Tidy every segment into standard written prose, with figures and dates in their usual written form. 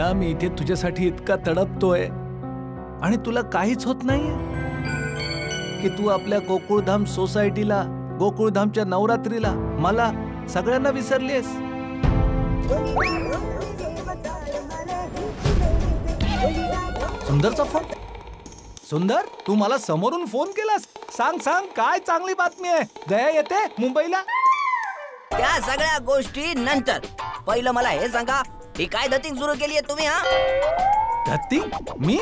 दया, मी इथे तुझ्यासाठी इतका तडपतोय आणि तुला काहीच होत नाहीये की तू आपल्या गोकुळधाम सोसायटीला, गोकुळधामच्या नवरात्रीला, मला, सगळ्यांना विसरलीस? सुंदरचा फोन. सुंदर, तू मला समोरून फोन केलास? सांग सांग, काय चांगली बातमी आहे? दया येते मुंबईला? त्या सगळ्या गोष्टी नंतर. पहिलं मला हे सांगा, ही काय धतिंग सुरू केली आहे तुम्ही? धतिंग? मी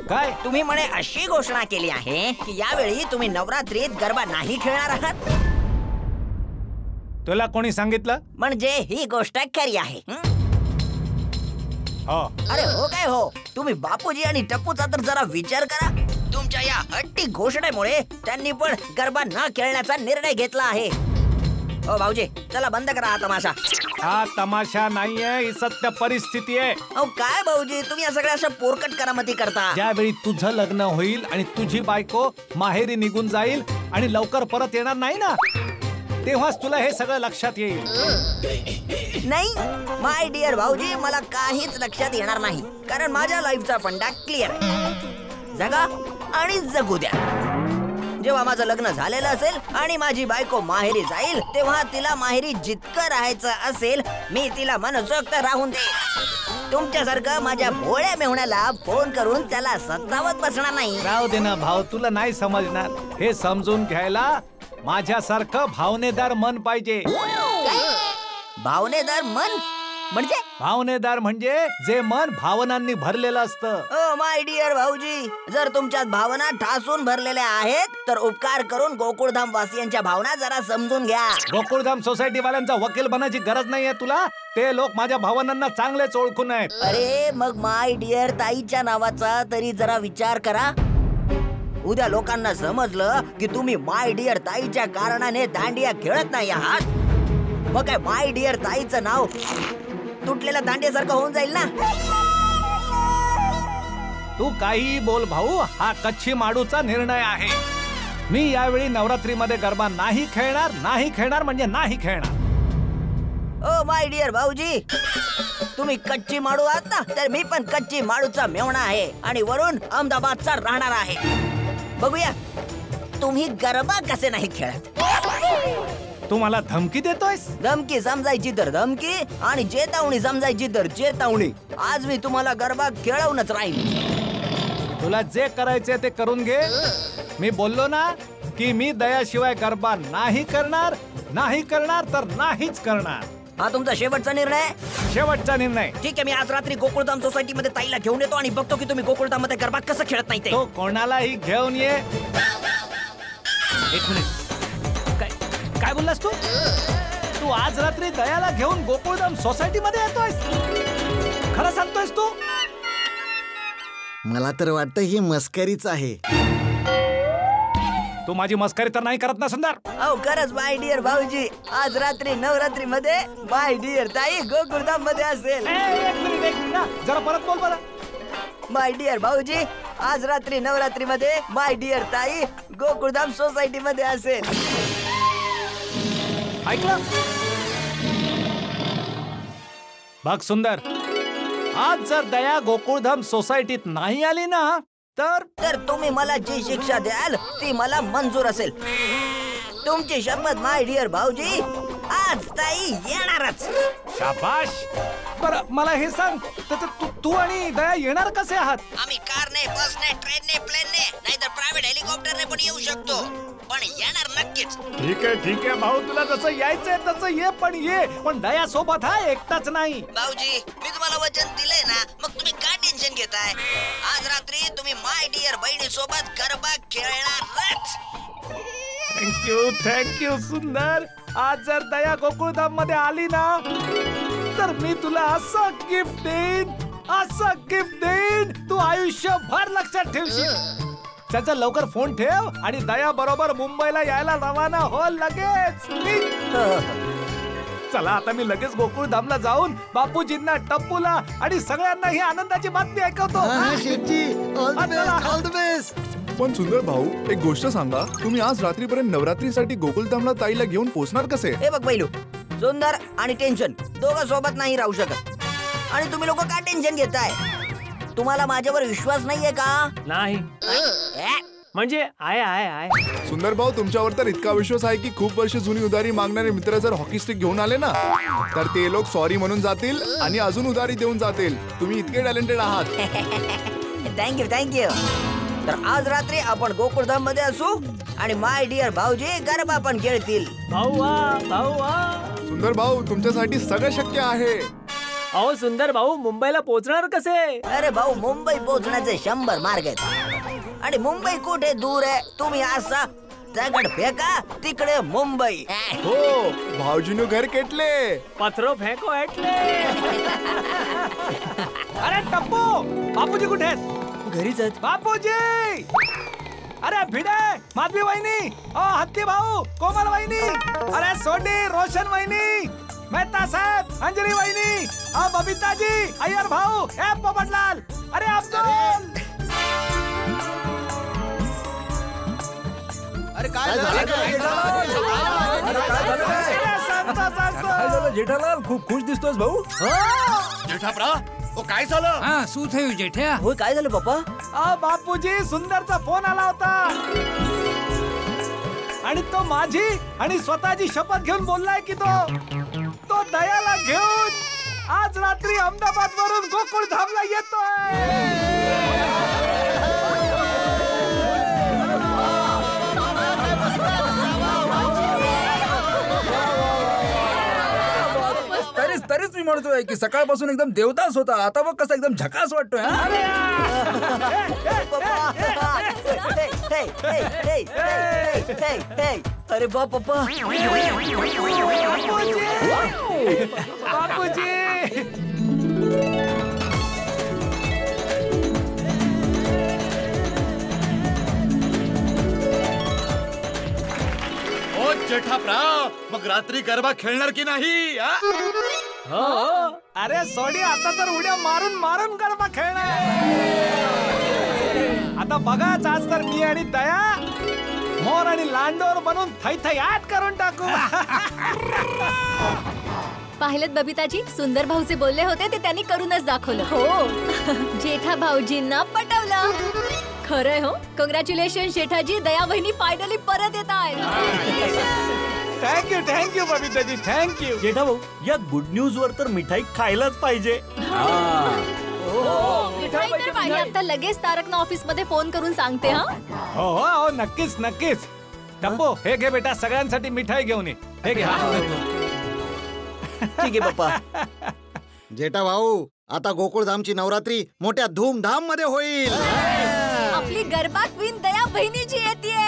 काय? तुम्ही म्हणे अशी घोषणा केली आहे की यावेळी तुम्ही नवरात्रीत गरबा नाही खेळणार आहात. तुला कोणी सांगितलं? म्हणजे ही गोष्ट खरी आहे. हो. अरे हो काय हो, तुम्ही बापूजी आणि टप्पूचा तर जरा विचार करा. तुमच्या या हट्टी घोषणेमुळे त्यांनी पण गरबा न खेळण्याचा निर्णय घेतला आहे. ओ भाऊजी, चला बंद करा हा तमाशा. हा तमाशा नाहीये, ही सत्य परिस्थिती आहे. अहो काय भाऊजी, तुम्ही या सगळ्या अशा पोरकट करामती करता. ज्यावेळी तुझं लग्न होईल आणि तुझी बायको माहेरी निघून जाईल आणि लवकर परत येणार नाही ना, तेव्हाच तुला हे सगळं लक्षात येईल. नाही माय डिअर भाऊजी, मला काहीच लक्षात येणार नाही, कारण माझ्या लाईफचा फंडा क्लिअर आहे. जगा आणि जगू द्या. जेव्हा माझं लग्न झालेलं असेल आणि माझी बायको माहेरी जाईल, तेव्हा तिला माहेरी जितकं राहायचं असेल मी तिला मनसोक्त राहून दे. तुमच्यासारखं माझ्या भोळ्या मेहुण्याला फोन करून त्याला सतावत बसणार नाही. राहू दे ना भाऊ, तुला नाही समजणार. हे समजून घ्यायला माझ्यासारखं भावनेदार मन पाहिजे. भावनेदार मन म्हणजे? भावनेदार म्हणजे जे मन भावनांनी भरलेलं असतं. ओ माय डिअर भाऊजी, जर तुमच्यात भावना ठासून भरलेल्या आहेत तर उपकार करून गोकुळधाम वासियांच्या भावना जरा समजून घ्या. गोकुळधाम सोसायटी वाल्यांचा वकील बनायची गरज नाहीये तुला. ते लोक माझ्या भावनांना चांगलेच ओळखून आहेत. अरे मग माय डिअर ताईच्या नावाचा तरी जरा विचार करा. उद्या लोकांना समजलं की तुम्ही माय डिअर ताईच्या कारणाने दांडिया खेळत नाही आहात, मग काय माय डिअर ताईचं नाव तुटलेल्या दांडियासारखं होऊन जाईल ना. तू काही बोल भाऊ, हा कच्ची माडूचा निर्णय आहे. मी यावेळी नवरात्रीमध्ये गरबा नाही खेळणार. नाही खेळणार म्हणजे नाही खेळणार. ओ माय डिअर भाऊजी, तुम्ही कच्ची माडू आहात ना, तर मी पण कच्ची माडूचा मेवणा आहे आणि वरून अहमदाबादचा राहणार आहे. बघूया तुम्ही गरबा कसे नाही खेळत. तू मला धमकी देतोयस? धमकी समजायची तर धमकी आणि चेतावणी समजायची तर चेतावणी. आज मी तुम्हाला गरबा खेळवूनच राहील. तुला जे करायचे ते करून घे. मी बोललो ना की मी दयाशिवाय गरबा नाही करणार. नाही करणार तर नाहीच करणार. हा तुमचा शेवटचा निर्णय? शेवटचा निर्णय. ठीक आहे, मी आज रात्री गोकुळधाम सोसायटी मध्ये ताईला घेऊन येतो आणि बघतो की तुम्ही गोकुळधाम मध्ये गरबा कसं खेळत नाही ते. तो कोणालाही घेऊन ये. एक मिनिट, काय बोललास तू? तू आज रात्री दयाला घेऊन गोकुळधाम सोसायटी मध्ये येतोयस? खरं सांगतोयस तू? मला तर वाटतं ही मस्करीच आहे. तू माझी मस्करी तर नाही करत ना सुंदर? अहो खरंच माय डिअर भाऊजी, आज रात्री नवरात्री मध्ये माय डिअर ताई गोकुळधाम मध्ये असेल. एक मिनिट ना, जरा परत बोल बरं. माय डिअर भाऊजी, आज रात्री नवरात्री मध्ये माय डिअर ताई गोकुळधाम सोसायटी मध्ये असेल. ऐकलं? बघ सुंदर, आज जर दया गोकुळधाम सोसायटीत नाही आली ना, तर तुम्ही मला जी शिक्षा द्याल ती मला मंजूर असेल. तुमची शपथ माय डिअर भाऊजी, आज ताई येणारच. शाबाश. बरं मला हे सांग, तू आणि दया येणार कसे आहात? आम्ही कारने, बसने, ट्रेनने, प्लेनने नाहीतर प्रायव्हेट हेलिकॉप्टरने पण येऊ शकतो, पण येणार नक्कीच. ठीक आहे भाऊ, तुला जसं यायचंय तसं ये, पण दया सोबत हा, एकटाच नाही. भाऊजी मी तुम्हाला वचन दिलंय ना, मग तुम्ही काय टेन्शन घेताय? आज रात्री तुम्ही माय डिअर बहिणी सोबत गरबा खेळणारच. थँक्यू सुंदर. आज जर दया गोकुळधाम मध्ये आली ना, तर मी तुला असं गिफ्ट देईन, तू आयुष्यभर लक्षात ठेवशील. त्याचा लवकर फोन ठेव आणि दया बरोबर मुंबईला यायला रवाना हो लगेच. चला आता मी लगेच गोकुळधामला जाऊन बापूजींना, टप्पूला आणि सगळ्यांना ही आनंदाची बातमी ऐकवतो. पण सुंदर भाऊ, एक गोष्ट सांगा, तुम्ही आज रात्रीपर्यंत नवरात्रीसाठी गोकुळधामला ताईला घेऊन पोहोचणार कसे? हे बघ बैलू, सुंदर आणि टेन्शन दोघं सोबत नाही राहू शकत. आणि तुम्ही लोक का टेन्शन घेताय? तुम्हाला माझ्यावर विश्वास नाहीये का? नाही म्हणजे आहे सुंदर भाऊ, तुमच्यावर तर इतका विश्वास आहे की खूप वर्ष जुनी उधारी मागणारे मित्र जर हॉकी स्टिक घेऊन आले ना, तर ते लोक सॉरी म्हणून जातील आणि अजून उधारी देऊन जातील. तुम्ही इतके टॅलेंटेड आहात. थँक्यू. तर आज रात्री आपण गोकुळधाम मध्ये असू आणि माय डिअर भाऊजी गरबा पण खेळतील. भाऊ सुंदर भाऊ, तुमच्यासाठी सगळं शक्य आहे. अहो सुंदर भाऊ, मुंबईला पोहोचणार कसे? अरे भाऊ, मुंबई पोहोचण्याचे 100 मार्ग आहेत आणि मुंबई कुठे दूर आहे. तुम्ही असा दगड फेका, तिकडे मुंबई. हो, भाऊजीनु घर केटले. पत्रो फेको एटले. अरे टप्पू, बापूजी कुठे आहेत? घरीच आहेत. बापूजी, अरे भिडे, माधवी वहिनी, हत्ती भाऊ, कोमल वहिनी, अरे सोडी, रोशन वहिनी, मेहता साहेब, अंजली वहिनी, बबिताजी, अय्यर भाऊ, पोपटलाल, अरे अब्दुल. अरे काय झालं? जेठालाल, खूप खुश दिसतोस भाऊ. जेठाप्रा, काय झालं? હા શું થયું જેઠિયા? होय, काय झालं पप्पा? बापूजी, सुंदरचा फोन आला होता आणि तो माझी आणि स्वतःची शपथ घेऊन बोललाय की तो दयाला घेऊन आज रात्री अहमदाबाद वरून गोकुळधामला येतोय. तरीच मी म्हणतोय की सकाळपासून एकदम देवदास होता, आता बघ कसा एकदम झकास वाटतोय. अरे बा पप्पा, बापूजी, ओ जेठाप्रा, मग रात्री गरबा खेळणार की नाही? हो, अरे सोडी, आता तर उड्या मारून मारून गरबा खेळणार. आता बघाच, आज तर मी आणि दया मोर आणि लांडोर बनून थैथयाट करून टाकू. पाहिलं बबिताजी, सुंदर भाऊचे बोलले होते ते त्यांनी करूनच दाखवलं. हो, जेठा भाऊजींना पटवलं. खरंय हो. कॉंग्रॅच्युलेशन जेठाजी, दया बहिणी फायनली परत येत आहेत. Thank you Babitaji, thank you. जेठा भाऊ, या गुड न्यूज वर तर मिठाई खायलाच पाहिजे. मिठाई तर पाहिजे. आता लगेच तारकना ऑफिस मध्ये फोन करून सांगते. हो, नक्कीच. टप्पू, हे घे बेटा, सगळ्यांसाठी मिठाई घेऊन ये. हे घे. ठीक आहे पप्पा. जेठा भाऊ, आता गोकुळधामची नवरात्री मोठ्या धूमधाम मध्ये होईल. आपली गरबा क्वीन दया बहिणीची येते.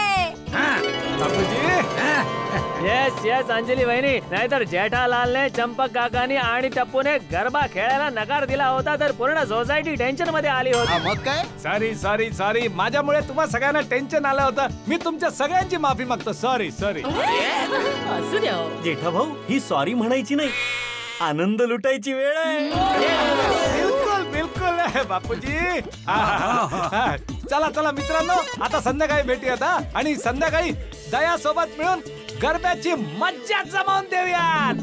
येस अंजली वहिनी, नाहीतर जेठालालने, चंपक काकानी आणि टप्पूने गरबा खेळायला नकार दिला होता तर पूर्ण सोसायटी टेन्शन मध्ये आली होती. मग काय? सॉरी, माझ्यामुळे तुम्हा सगळ्यांना टेन्शन आलं होतं. मी तुमच्या सगळ्यांची माफी मागतो. सॉरी. जेठा भाऊ, ही सॉरी म्हणायची नाही, आनंद लुटायची वेळ आहे. बिलकुल बापूजी. चला मित्रांनो, आता संध्याकाळी भेटूयात आणि संध्याकाळी दया सोबत मिळून गरब्याची मज्जा जमावून देऊयात.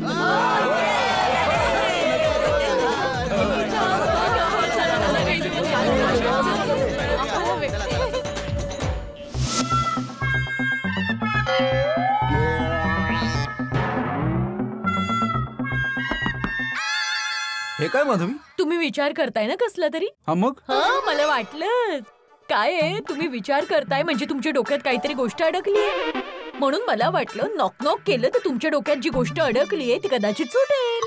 हे काय माधवी? तुम्ही विचार करताय ना कसला तरी? हा मग? हा, मला वाटलंच. काय आहे, तुम्ही विचार करताय म्हणजे तुमच्या डोक्यात काहीतरी गोष्ट अडकलीये. म्हणून मला वाटलं नॉक केलं तर तुमच्या डोक्यात जी गोष्ट अडकलीये ती कदाचित सुटेल.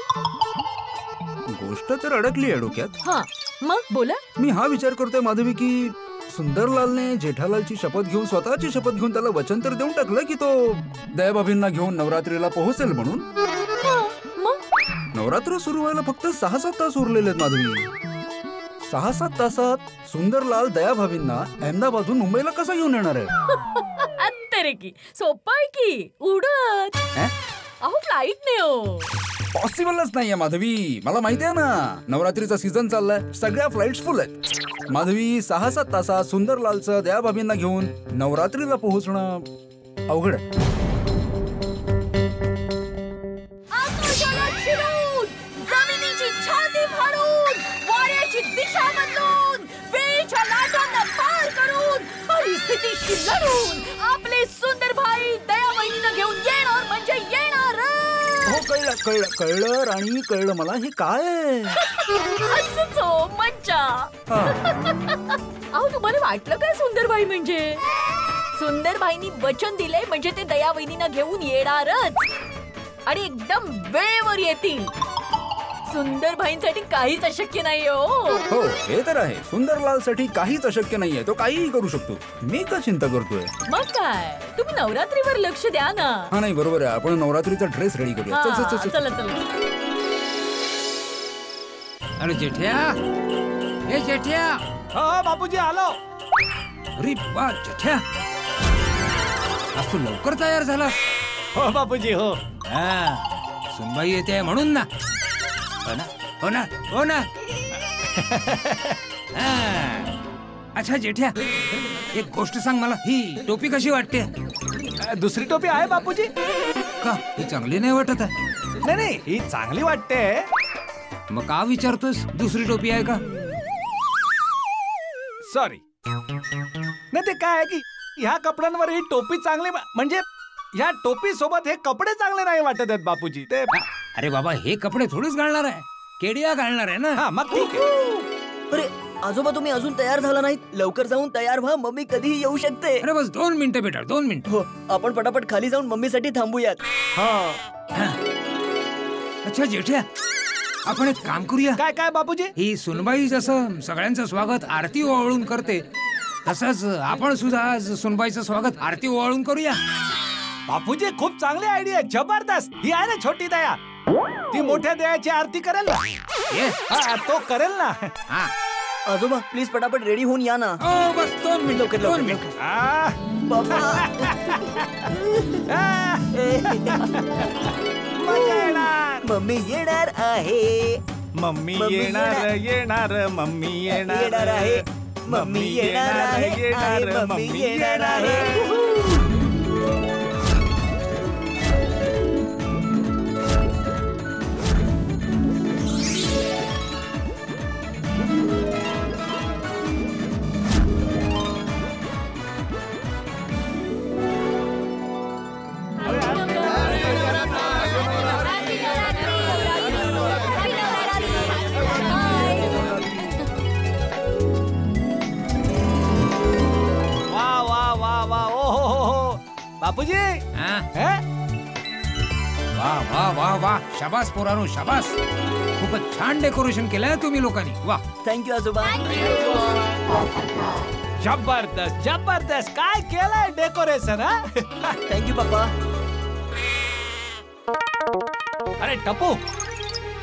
गोष्ट तर अडकली आहे डोक्यात. हा, मग बोला. मी हा विचार करतोय माधवी की सुंदरलालने जेठालालची शपथ घेऊन, स्वतःची शपथ घेऊन त्याला वचन तर देऊन टाकलं की तो दयाबाबींना घेऊन नवरात्रीला पोहोचेल म्हणून. नवरात्र सुरू व्हायला फक्त 6-7 तास उरलेले आहेत माधवी. 6-7 तासात सुंदरलाल दयाभाभींना अहमदाबादहून मुंबईला कसा घेऊन येणार आहे? अरे की सोपं आहे की, उडत. अहो, फ्लाईट ने हो. पॉसिबलच नाहीये माधवी. मला माहिती आहे ना, नवरात्रीचा सीझन चाललाय, सगळ्या फ्लाईट्स फुल आहेत. माधवी, 6-7 तासात सुंदरलालचं दयाभाभींना घेऊन नवरात्रीला पोहोचणं अवघड आहे. जमिनीची छाती फाडून की लढून आपले सुंदर भाई दया वहिनीला घेऊन येणार म्हणजे येणार. हो कळलं कळलं कळलं राणी कळलं मला. हे काय आहे? असंच हो, मज्जा. अहो तुम्हाला वाटलं काय सुंदरबाई म्हणजे? सुंदरबाईंनी वचन दिले म्हणजे ते दया वहिनीला घेऊन येणारच आणि एकदम वेळेवर येतील. सुंदरबाईंसाठी काहीच अशक्य नाही हो. हो हे तर आहे. सुंदरलाल साठी काहीच अशक्य नाहीये. तो काहीही करू शकतो. मी का चिंता करतोय? मग काय, तुम्ही नवरात्रीवर लक्ष द्या ना. हा नाही बरोबर आहे. आपण नवरात्रीचा ड्रेस रेडी करूया. चल चल चल चला चला. अरे जेठ्या, हे जेठ्या. हो बापूजी आलो. अरे वा जेठ्या, आज तू लवकर तयार झालास. हो बापूजी हो. सुनबाई येते म्हणून ना. हो ना हो ना हो ना. अच्छा जेठ्या, एक गोष्ट सांग मला, ही टोपी कशी वाटते? दुसरी टोपी आहे बापूजी. का ही चांगली नाही वाटत आहे? नाही नाही ही चांगली वाटते. मग का विचारतोस? दुसरी टोपी आहे का? सॉरी. नाही ते काय आहे की ह्या कपड्यांवर ही टोपी चांगली म्हणजे ह्या टोपी सोबत हे कपडे चांगले नाही वाटत आहेत बापूजी. ते अरे बाबा हे कपडे थोडीच घालणार आहे, केडिया घालणार आहे ना. हा मग ठीक आहे. अरे आजोबा तुम्ही अजून तयार झाला नाहीत. लवकर जाऊन तयार व्हा, मम्मी कधीही येऊ शकते. अरे बस 2 मिनिटं बेटा, 2 मिनिटं. हो आपण पटापट खाली जाऊन मम्मीसाठी थांबूयात. अच्छा जेठ्या, आपण एक काम करूया. काय काय बापूजी? ही सुनबाई जसं सगळ्यांचं स्वागत आरती ओवाळून करते तसंच आपण सुद्धा आज सुनबाईचं स्वागत आरती ओवाळून करूया. बापूजी खूप चांगली आयडिया आहे. जबरदस्त. ही आहे ना छोटी दया, ती मोठ्या दयाची आरती करेल ना. तो करेल ना. आजोबा प्लीज पटापट रेडी होऊन या ना. बस 2 मिनिटं, 2 मिनिटं. मजा येणार. मम्मी येणार आहे. मम्मी येणार येणार मम्मी येणार आहे. मम्मी येणार आहे. येणार मम्मी येणार आहे. बापूजी. वाह वाह वाह वाह, शाबास पोरानो शाबास. खूपच छान डेकोरेशन केलंय तुम्ही लोकांनी. वाह थँक्यू आजोबा. जबरदस्त जबरदस्त. काय केलंय डेकोरेशन. थँक्यू पप्पा. अरे टप्पू,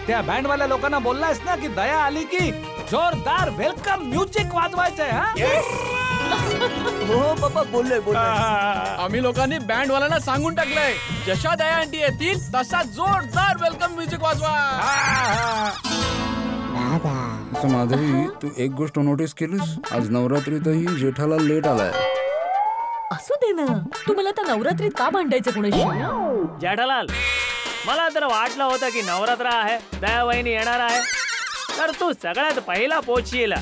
त्या बँडवाल्या लोकांना बोललायस ना की दया आली की जोरदार वेलकम म्युझिक वाजवायचंय. हो पप्पा बोललोय. आम्ही लोकांनी बँड वाल्यांना सांगून टाकलंय, जशा दया आंटी येतील तसा जोरदार वेलकम म्युझिक वाजवा. माधवी तू एक गोष्ट नोटीस केलीस? आज नवरात्रीतही जेठालाल लेट आलाय. असू दे ना, तुम्हाला तर नवरात्रीत का भांडायचं कोणाशी? जेठालाल, मला तर वाटलं होतं की नवरात्र आहे, दया वहिनी येणार आहे तर तू सगळ्यात पहिला पोहोचशील,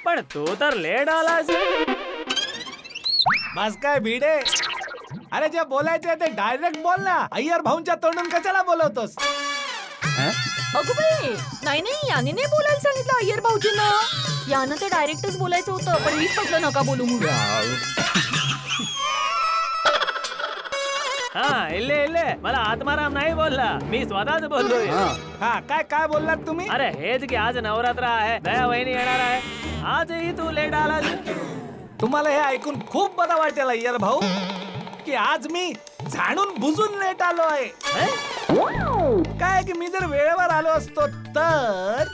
पण तू तर लेट आलास. बस काय भिडे. अरे जे बोलायचे ते डायरेक्ट बोल ना. अय्यर भाऊंच्या तोंडून कशाला बोलवतोस? अगं बाई, नाही याने नाही बोलायला सांगितलं अय्यर भाऊजींना. यानं ते डायरेक्टच बोलायचं होतं, पण मीच म्हटलं नका बोलू म्हणून. हा इल्ले मला आत्माराम नाही बोलला, मी स्वतःच बोललोय. हा काय काय बोललात तुम्ही? अरे हेच की आज नवरात्र आहे, दया वहिनी येणार आहे, आजही तू लेट आलास. तुम्हाला हे ऐकून खूप बरं वाटेल अय्यर भाऊ की आज मी झाडून बुजून लेट आलो आहे. काय की मी जर वेळेवर आलो असतो तर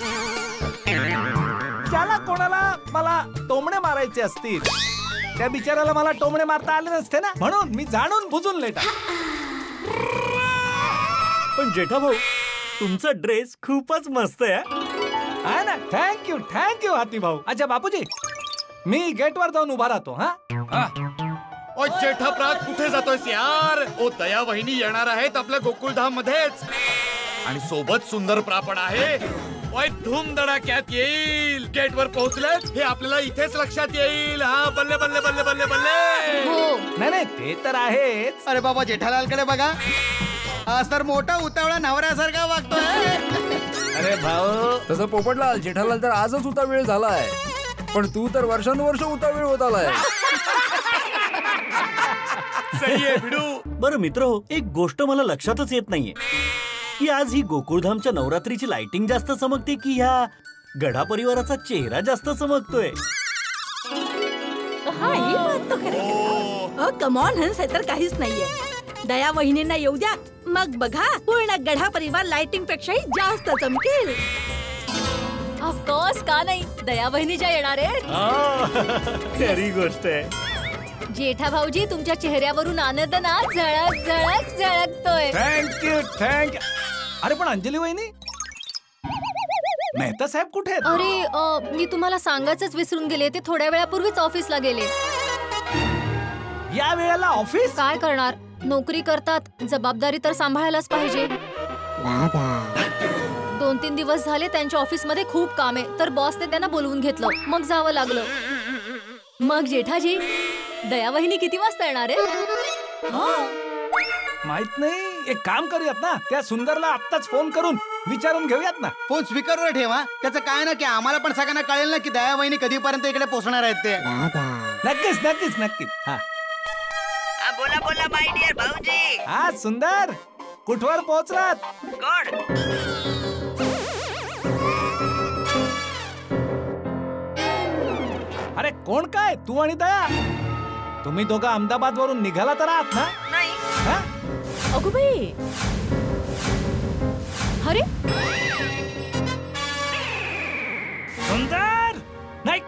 ज्याला कोणाला मला टोमणे मारायचे असतील त्या बिचाराला मला टोमणे मारता आले नसते ना, म्हणून मी जाणून बुजून लेट आलो. पण जेठा भाऊ, तुमचा ड्रेस खूपच मस्त आहे ना. थँक्यू हाती भाऊ. अच्छा बापूजी, मी गेटवर जाऊन उभा राहतो. ओ जेठाप्रात कुठे जातोयस यार? ओ दया वहिनी येणार आहेत आपल्या गोकुळधाम मध्येच, आणि सोबत सुंदर प्रापण आहे. ओय धूमधडाक्यात येईल. गेटवर पोहोचलं हे आपल्याला इथेच लक्षात येईल. हा बल्ले बल्ले बल्ले बल्ले बल्ले. नाही नाही ते तर आहेच. अरे बाबा जेठालालकडे बघा, आज तर मोठा उतावळा नवऱ्यासारखा वागतोय. अरे भाऊ तसं पोपटलाल जेठालाल तर आजच उतावीळ झालाय, पण तू तर वर्षानुवर्ष उतावीळ होत आलाय. सही आहे भिडू. बरं मित्र हो, एक गोष्ट मला लक्षातच येत नाहीये की आज ही गोकुळधामच्या नवरात्रीची लाइटिंग जास्त चमकते की ह्या गढा परिवाराचा चेहरा जास्त चमकतोय. हा ही बात तो खरं. कम ऑन हंस, हे तर काहीच नाहीये. दया वहिनींना येऊ द्या, मग बघा पूर्ण गढा परिवार लाइटिंग पेक्षाही जास्त चमकेल. ऑफकोर्स, का नाही, दया बहिणी ज्या येणार आहे. खरी गोष्ट आहे. जेठा भाऊजी तुमच्या चेहऱ्यावरून आनंद ना झळक झळक झळकतोय. Thank you thank you. अरे पण अंजली वहिनी, मेहता साहेब कुठे आहेत? अरे मी तुम्हाला सांगायचंच विसरून गेले, ते थोड्या वेळापूर्वीच ऑफिसला गेले. या वेळेला ऑफिस? काय करणार, नोकरी करतात, जबाबदारी तर सांभाळायलाच पाहिजे. 2-3 दिवस झाले त्यांच्या ऑफिस मध्ये खूप काम आहे, तर बॉसने त्यांना बोलवून घेतलं, मग जावं लागलं. मग जेठाजी, दया वहिनी किती वाजता येणार आहे? माहित नाही. एक काम करूयात ना, त्या सुंदरला आत्ताच फोन करून विचारून घेऊयात ना. फोन स्पीकरवर ठेवा. त्याचं काय ना की आम्हाला पण सगळ्यांना कळेल ना की दया वहिनी कधीपर्यंत इकडे पोहोचणार आहेत ते. नक्कीच नक्कीच नक्कीच. हा बोला बोला माय डिअर भाऊजी. हा सुंदर, कुठवर पोहोचलात? कोण? अरे कोण काय, तू आणि दया? तुम्ही दोघं अहमदाबाद वरून निघाला तर आहात ना? नाही. अगो बाई, अरे सुंदर, नाही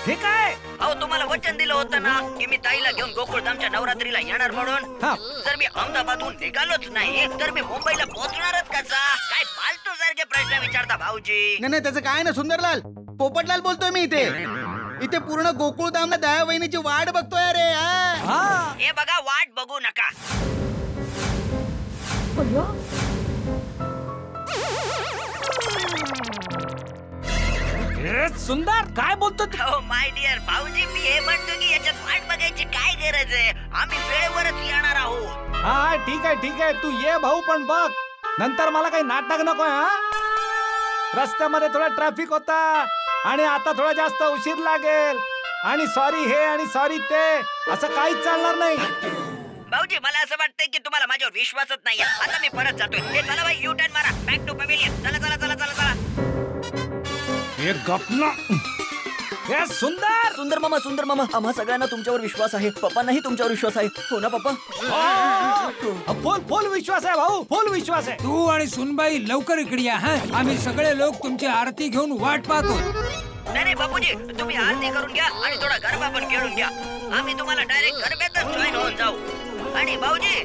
हे काय? अहो तुम्हाला वचन दिलं होतं ना की मी ताईला घेऊन गोकुळधामच्या नवरात्रीला येणार म्हणून. जर मी अहमदाबादहून निघालोच नाही तर मी मुंबईला पोहोचणारच कसा? काय फालतू सारखे प्रश्न विचारता भाऊजी. नाही त्याचं काय ना सुंदरलाल, पोपटलाल बोलतोय मी. इथे पूर्ण गोकुळधामला दया वहिनीची वाट बघतोय रे. हे बघा, वाट बघू नका. सुंदर काय बोलतो? माय डिअर भाऊजी, मी हे म्हणतो की याच्यात वाट बघायची काय गरज आहे? आम्ही वेळेवरच येणार आहोत. हा ठीक आहे, तू ये भाऊ, पण बघ नंतर मला काही नाटक नकोय. रस्त्यामध्ये थोडा ट्रॅफिक होता आणि आता थोडा जास्त उशीर लागेल, आणि सॉरी हे आणि सॉरी ते असं काहीच चालणार नाही. भाऊजी, मला असं वाटतंय की तुम्हाला माझ्यावर विश्वासच नाहीये. आता मी परत जातोय. हे चला बाई, यू टर्न मारा, बॅक टू पवेलियन. चला चला चला चला चला. हे गपना. हे सुंदर सुंदर मामा, आम्हा सगळ्यांना तुमच्यावर विश्वास आहे. पप्पांनाही तुमच्यावर विश्वास आहे, हो ना पप्पा? फुल विश्वास आहे भाऊ, फुल विश्वास आहे. तू आणि सुनबाई लवकर इकडे या. आम्ही सगळे लोक तुमची आरती घेऊन वाट पाहतो. नाही बापूजी, तुम्ही आरती करून घ्या आणि थोडा गरबा पण खेळून घ्या. आम्ही तुम्हाला डायरेक्ट गरब्यातच जॉईन होऊन जाऊ. आणि भाऊजी,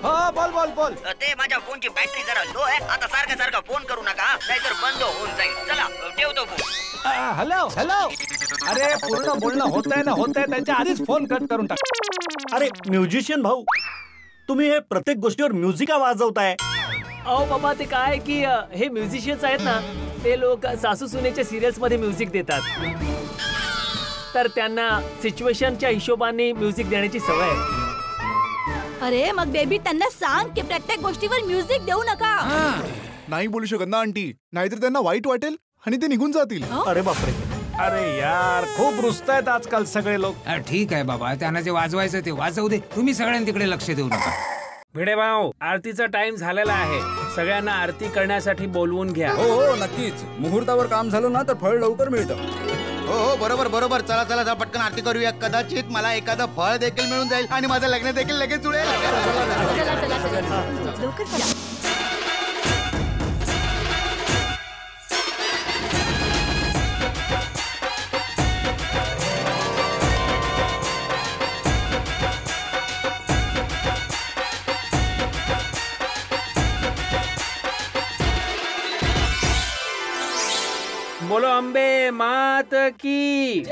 बोल. ते माझ्या फोनची बॅटरी जरा लो आहे. आता सारखा फोन करू नका, नाहीतर बंद होऊन जाईल. चला ठेवतो फोन. हॅलो. अरे पूर्ण बोलणं होतंय त्याच्या आधीच फोन कट करून टाक. अरे म्युझिशियन भाऊ, तुम्ही हे प्रत्येक गोष्टीवर म्युझिक वाजवताय. अहो बाबा, ते काय की हे म्युझिशियन्स आहेत ना, ते लोक सासू सुनेच्या सिरियल्स मध्ये म्युझिक देतात, तर त्यांना सिच्युएशनच्या हिशोबाने म्युझिक देण्याची सवय आहे. अरे मग बेबी, त्यांना सांग की प्रत्येक गोष्टीवर म्युझिक देऊ नका. नाही बोलू शकत ना आंटी, नाहीतर त्यांना वाईट वाटेल आणि ते निघून जातील. अरे बापरे. अरे यार, खूप रुसतायत आजकाल सगळे लोक. ठीक आहे बाबा, त्यांना जे वाजवायचं ते वाजवू दे. तुम्ही सगळ्यांनी तिकडे लक्ष देऊ नका. भिडे भाऊ, आरतीचा टाइम झालेला आहे. सगळ्यांना आरती करण्यासाठी बोलवून घ्या. हो नक्कीच. मुहूर्तावर काम झालं ना तर फळ लवकर मिळतं. हो बरोबर. चला पटकन आरती करूया. कदाचित मला एखादं फळ देखील मिळून जाईल आणि माझं लग्न देखील लगेच जुळेल. लवकर चला. बोलो अंबे मात की.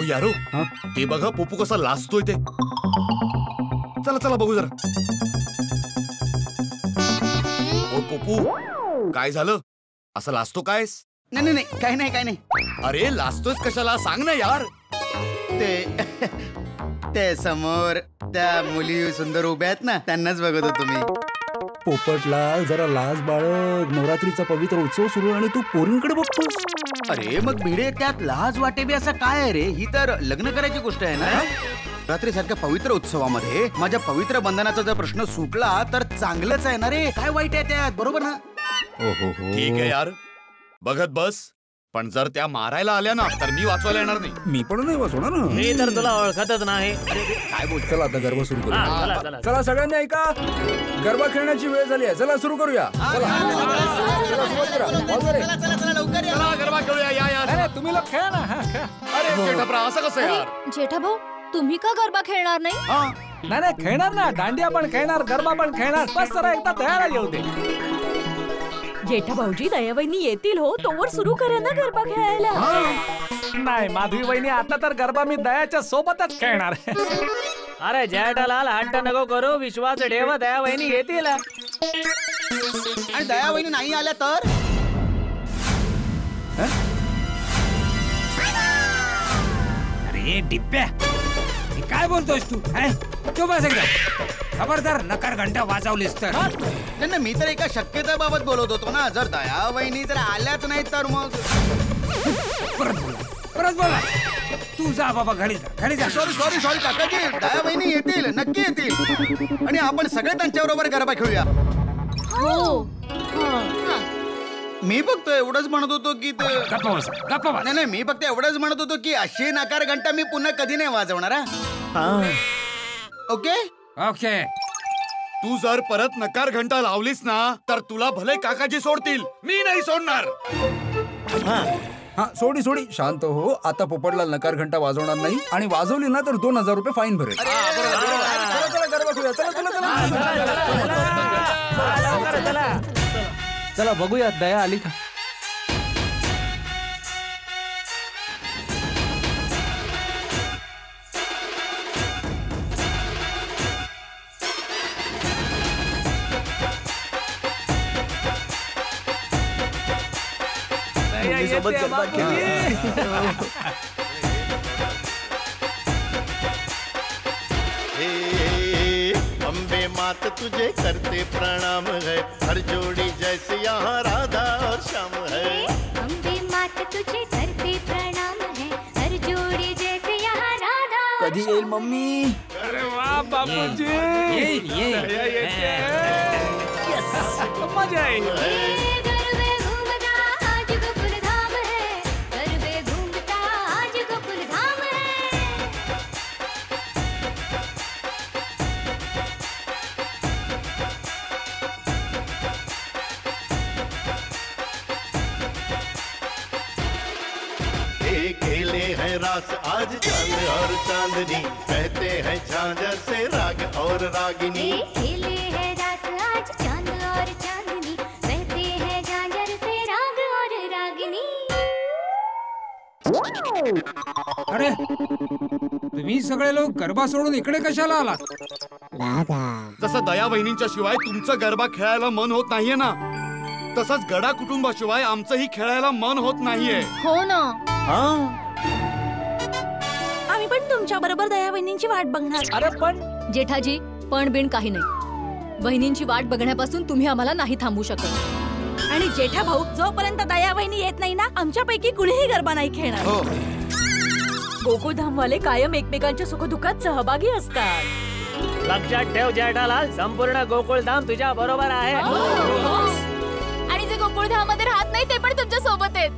ओ यारो ते बघा पोपू कसा लाजतोय ते. चला चला बघू जरा. ओ पोपू काय झालं, असं लाजतो कायस? नाही नाही काही नाही काही नाही. अरे लाजतोयस कशाला, सांग ना यार. ते समोर त्या मुली सुंदर उभ्या आहेत ना, त्यांनाच बघत होतो मी. पोपटलाल जरा लाज बाळग, नवरात्रीचा पवित्र उत्सव सुरू आणि तू पोरींकडे बघतोस. अरे मग भिडे त्यात लाज वाटेबी असं काय आहे रे? ही तर लग्न करायची गोष्ट आहे ना. नवरात्री सारख्या पवित्र उत्सवामध्ये माझ्या पवित्र बंधनाचा जर प्रश्न सुटला तर चांगलंच आहे ना रे. काय वाईट आहे त्यात, बरोबर ना? ठीक आहे यार, बघत बस. पण जर त्या मारायला आल्या ना तर मी वाचवायला येणार नाही. मी पण नाही वाचवणार ना. मी तर तुला ओळखतच नाही. काय बोल. चला आता गरबा सुरू चला, करूया. चला. चला सगळ्यांनी ऐका, गरबा खेळण्याची वेळ झाली आहे. चला सुरू करूया. चला गरबा खेळूया. या या तुम्ही लोक खेळा ना. अरे जेठाप्रा असं कसं यार? जेठा भाऊ तुम्ही का गरबा खेळणार नाही? नाही खेळणार ना, दांडिया पण खेळणार, गरबा पण खेळणार. बस जरा एकदा तयार येऊ दे. जेठा भाऊजी दयावहिनी येतील हो, तोवर सुरू करा ना गरबा खेळायला. नाही माधवी वहिनी, आता तर गरबा मी दयाच्या सोबतच खेळणार. अरे जेठालाल हट्ट नको करू, विश्वास ठेव, दया वहिनी येतील. आणि दया वहिनी नाही आल्या तर? अरे डिब्ब्या, हे काय बोलतोयस तू? तो बस एकदा. खबरदार नकार घंटा वाजवलीस तर. नाही मी तर एका शक्यतेबाबत बोलत होतो ना. जर दया वहिनी जर आल्याच नाही तर मग. परत बोला. तू जा बाबा, घरी जा. सॉरी काकाजी, दया वहिनी येतील, नक्की येतील. आणि आपण सगळे त्यांच्याबरोबर गरबा खेळूया. हो. मी फक्त एवढंच म्हणत होतो की ते गप्पा. नाही मी फक्त एवढंच म्हणत होतो की अशी नकार घंटा मी पुन्हा कधी नाही वाजवणार. Okay okay. तू जर परत नकार घंटा लावलीस ना तर तुला भले काकाजी सोडतील, मी नाही सोडणार. हा सोडी शांत हो. आता पोपटला नकार घंटा वाजवणार नाही, आणि वाजवली ना तर 2000 रुपये फाईन भरेल. चला बघूया दया आली का. सोबत गरबा अम्बे मात तुझे करते प्रणाम है, हर जोड़ी जैसे यहाँ राधा और श्याम है. अम्बे मात तुझे करते प्रणाम है, हर जोड़ी जैसे यहाँ राधा. कधी येईल मम्मी? अरे वाह बापूजी, मजा येईल. रास आज चांद और चांदनी, कहते हैं झांझर से राग और रागिनी. खेले हैं रास आज चांद और चांदनी, कहते हैं झांझर से राग और रागिनी. अरे तुम्ही सगळे लोक गरबा सोडून इकडे कशाला आलात? जसं दया वहिनींच्या शिवाय तुमचं गरबा खेळायला मन होत नाहीये ना, तसंच गडा कुटुंबाशिवाय आमचंही खेळायला मन होत नाहीये. हो ना. आम्ही पण तुमच्या बरोबर दया वहिनींची वाट बघणार. अरे पण जेठाजी, पण बिन काही नाही. वहिनींची वाट बघण्यापासून तुम्ही आम्हाला नाही थांबू शकत. आणि जेठा भाऊ, जोपर्यंत दया वहिनी येत नाही ना, आमच्यापैकी कुणीही गरबा नाही खेळणार. गोकुळधामवाले कायम एकमेकांच्या सुखदुःखात सहभागी असतात. लक्षात ठेव जेठालाल, संपूर्ण गोकुळधाम तुझ्या बरोबर आहे. आणि जे गोकुळधाममध्ये राहत नाही ते पण तुमच्या सोबत आहेत.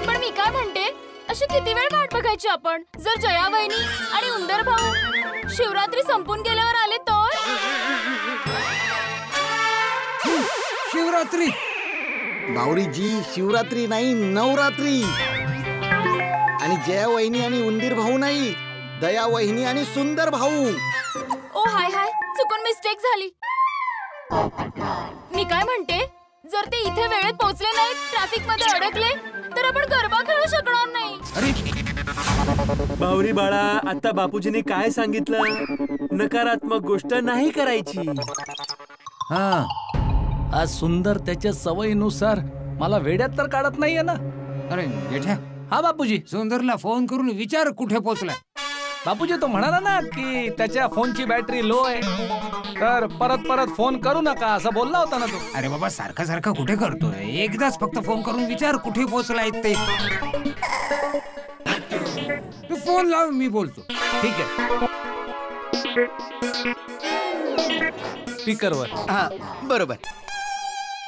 पण मी काय म्हणते, अशी किती वेळ वाट बघायची आपण? जर जया वहिनी आणि उंदर भाऊ शिवरात्री संपून गेल्यावर आले तर? शिवरात्री? बावरीजी, शिवरात्री नाही, नवरात्री. आणि जया वहिनी आणि उंदीर भाऊ नाही, दया वहिनी आणि सुंदर भाऊ. ओ हाय, चुकून मिस्टेक झाली. मी काय म्हणते, जर ते इथे वेळेत पोहोचले नाही, ट्रॅफिक मध्ये अडकले, तर आपण गरबा खेळू शकणार नाही. बावरी बाळा, आता बापूजीने काय सांगितलं? नकारात्मक गोष्ट नाही करायची. हा, आज सुंदर त्याच्या सवयीनुसार मला वेड्यात तर काढत नाहीये ना. अरे जेठ्या. हा बापूजी. सुंदरला फोन करून विचार कुठे पोहोचलाय. बापूजी तो म्हणाला ना की त्याच्या फोनची बॅटरी लो आहे, तर परत परत फोन करू नका असं बोलला होता ना तो. अरे बाबा, सारखा सारखा कुठे करतोय? एकदाच फक्त फोन करून विचार कुठे पोहोचलाय ते. तू फोन लाव, मी बोलतो. ठीक आहे. स्पीकरवर. हा, बरोबर.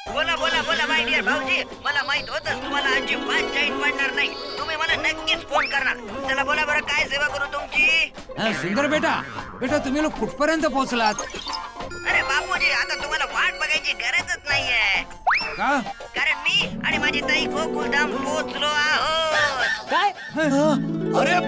बोला बोला बोला माय डिअर भाऊजी, मला माहित होतं तुम्हाला अजिबात चैन पडणार नाही. तुम्ही मला नक्कीच फोन करणार. चला बोला बरं, काय सेवा करू तुमची? सुंदर बेटा, तुम्ही लोक कुठपर्यंत पोहोचलात? अरे बापूजी, आता तुम्हाला वाट बघायची गरजच नाहीये. का? कारण मी आणि माझी ताई गोकुळधाम पोहोचलो आहोत. काय? अरे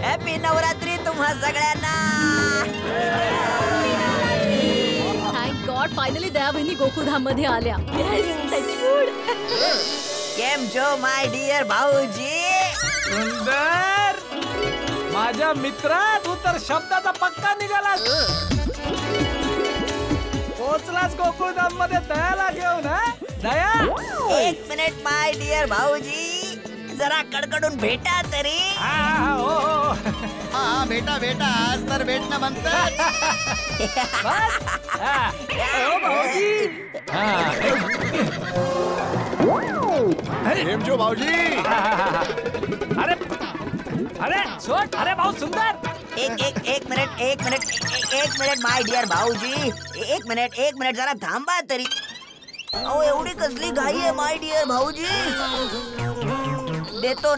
हॅपी नवरात्री तुम्हा सगळ्यांना. थँक गॉड, फायनली दया बहिणी गोकुळधाम मध्ये आल्या. केम छो माय डिअर भाऊजी? सुंदर माझ्या मित्रा, तू तर शब्दाचा पक्का निघालास. पोचलास गोकुळधाम मध्ये दयाला घेऊन. हा दया, एक मिनिट माय डिअर भाऊजी, जरा कडकडून भेटा तरी. हा, भेटा भेटा, आज तर भेटणं म्हणतात. भाऊजी. अरे अरे सोड. अरे भाऊ सुंदर, एक मिनिट माय डिअर भाऊजी, एक मिनिट जरा थांबा तरी. अहो, एवढी कसली घाई आहे माय डिअर भाऊजी? देतो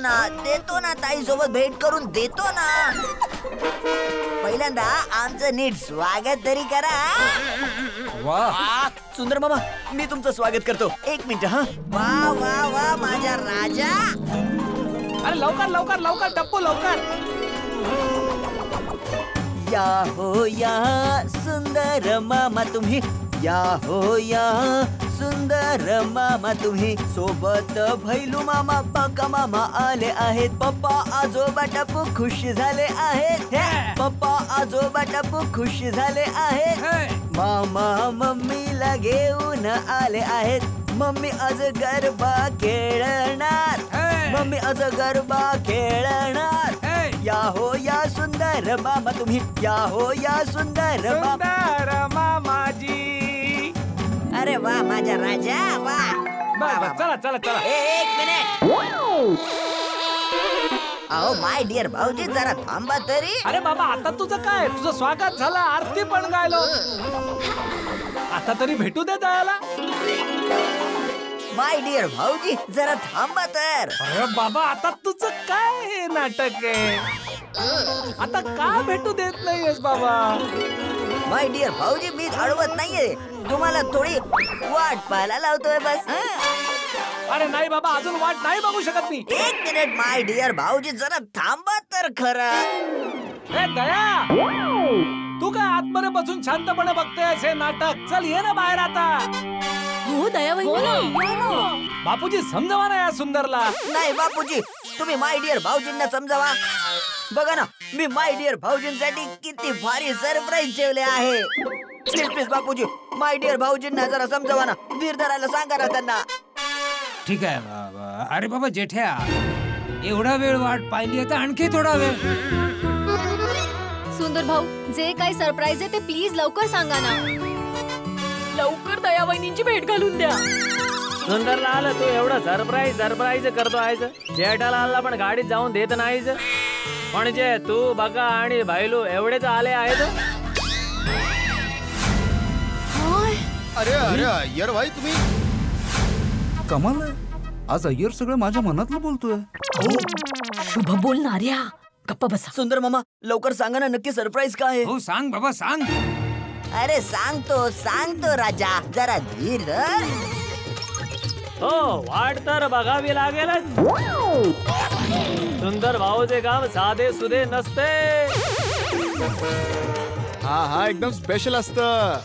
ना ताई सोबत भेट करून देतो ना. पहिल्यांदा आमचं नीट स्वागत तरी करा. वाह सुंदर मामा, मी तुमचं स्वागत करतो. एक मिनिट. हा, वा वा वा माझा राजा. अरे लवकर लवकर लवकर टप्पू लवकर. या हो या सुंदर मामा तुम्ही, या हो या सुंदर मामा तुम्ही. सोबत भैलू मामा, बाका मामा आले आहेत. पप्पा आजोबा टप्पू खुश झाले आहेत. पप्पा आजोबा टप्पू खुश झाले आहेत. मामा मम्मीला घेऊन आले आहेत. मम्मी आज गरबा खेळणार. मम्मी आज गरबा खेळणार. या हो या सुंदर मामा तुम्ही, या हो या सुंदर मामाजी. अरे वा माझा राजा, वा. चला चला चला. एक मिनिट. अहो माय डिअर भाऊजी, जरा थांबा तरी. अरे बाबा, आता तुझं काय? तुझं स्वागत झालं, आरती पण गायलो. आता तरी भेटू दे दयाला. माय डिअर भाऊजी, जरा थांबा तर. अरे बाबा, आता तुझं काय हे नाटक आहे? आता का भेटू देत नाहीयेस बाबा? माय डिअर भाऊजी, मी अडवत नाहीये, तुम्हाला थोडी वाट पाहायला लावतोय बस. अरे नाही बाबा, अजून वाट नाही बघू शकत मी. एक मिनिट माय डिअर भाऊजी, जरा थांबा तर खरं. ए दया, तू काय आतमध्ये बसून शांतपणे बघतेस हे नाटक? चल ये ना बाहेर आता. हो दया वहिनी. बापूजी समजावा ना या सुंदरला. नाही बापूजी, तुम्ही माय डिअर भाऊजींना समजावा. बघा ना, मी माय डिअर भाऊजींसाठी किती भारी सरप्राईज ठेवले आहे. प्लीज प्लीज बापूजी, माय डिअर भाऊजींना जरा समजावा ना. धीर धरायला सांगा ना त्यांना. ठीक आहे बाबा. अरे बाबा जेठ्या, एवढा वेळ वाट पाहिली आहे तर आणखी थोडा वेळ. सुंदर भाऊ, जे काही सरप्राईज आहे ते प्लीज लवकर सांगा ना. लवकर दया वहिनींची भेट घालून द्या. सुंदरलाल तू एवढं सरप्राईज करतो आहेस. जेठालालला पण गाडीत जाऊन देत नाहीस. म्हणजे तू बघा आणि भाईलू एवढेच आले आहेत. अरे अरे अय्यर भाई तुम्ही कमाल आहे. आज अय्यर सगळं माझ्या मनातलं बोलतोय. शुभ बोलणाऱ्या गप्पा बसा. सुंदर मामा लवकर सांगा ना नक्की सरप्राईज काय आहे. हो सांग बाबा सांग. अरे सांगतो राजा जरा धीर धर. हो वाट तर बघावी लागेलच. सुंदर भाऊचे काम साधे सुधे नसते. हा एकदम स्पेशल असतं.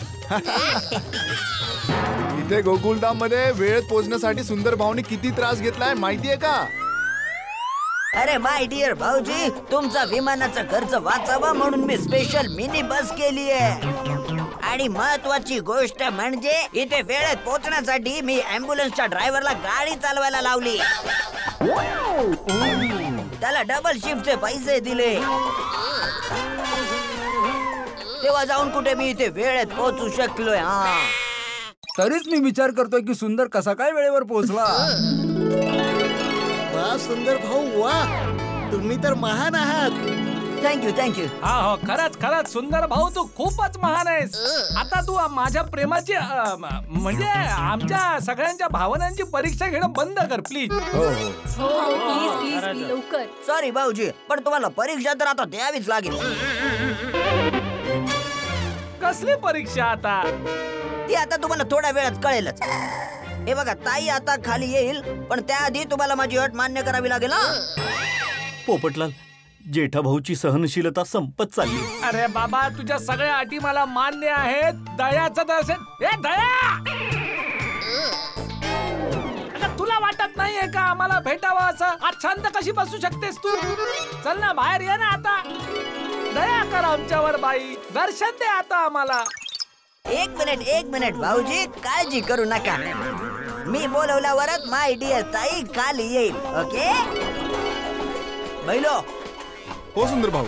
इथे गोकुळधाम मध्ये वेळेत पोहोचण्यासाठी सुंदर भाऊनी किती त्रास घेतलाय माहितीये का. अरे माय डिअर भाऊजी तुमचा विमानाचा खर्च वाचावा म्हणून मी स्पेशल मिनी बस केली आहे. आणि महत्वाची गोष्ट म्हणजे इथे वेळेत पोहोचण्यासाठी मी ॲम्ब्युलन्सच्या ड्रायव्हरला गाडी चालवायला लावली. त्याला डबल शिफ्टचे पैसे दिले. तेव्हा जाऊन कुठे मी इथे वेळेत पोहोचू शकलोय. तरीच मी विचार करतोय की सुंदर कसा काय वेळेवर पोहोचला. वा सुंदर भाऊ वा, तुम्ही तर महान आहात. थँक्यू. हा हो खरंच सुंदर भाऊ तू खूपच महान आहेस. आता तू माझ्या प्रेमाची म्हणजे आमच्या सगळ्यांच्या भावनांची परीक्षा घेणं बंद कर प्लीज. प्लीज लवकर. सॉरी भाऊजी पण तुम्हाला परीक्षा तर आता द्यावीच लागेल. कसली परीक्षा आता. ती आता तुम्हाला थोड्या वेळात कळेलच. हे बघा ताई आता खाली येईल पण त्याआधी तुम्हाला माझी अट मान्य करावी लागेल. पोपटलाल जेठा भाऊची सहनशीलता संपत चालली. अरे बाबा तुझ्या सगळ्या अटी मला मान्य आहेत. दयाचं दर्शन. ए दया तुला वाटत नाहीये का आम्हाला भेटावं असं. आज शांत कशी बसू शकतेस तू. चल ना बाहेर ये ना आता. दया कर आमच्यावर बाई. दर्शन दे आता आम्हाला. एक मिनिट भाऊजी काळजी करू नका. मी बोलवल्यावरच माय डिअर ताई खाली येईल. Okay Balor. हो सुंदर भाऊ.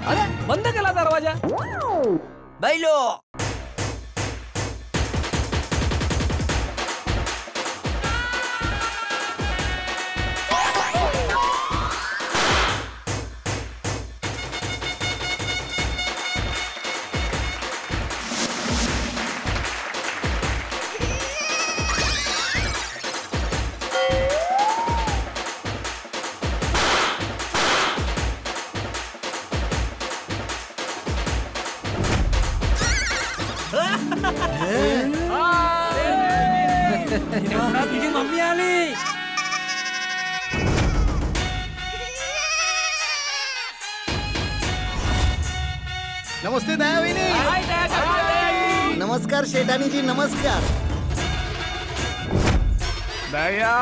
अरे बंद केला दरवाजा. बैलो. तुझी मम्मी आली. नमस्ते दया वहिनी. नमस्कार शेठानीजी नमस्कार. दया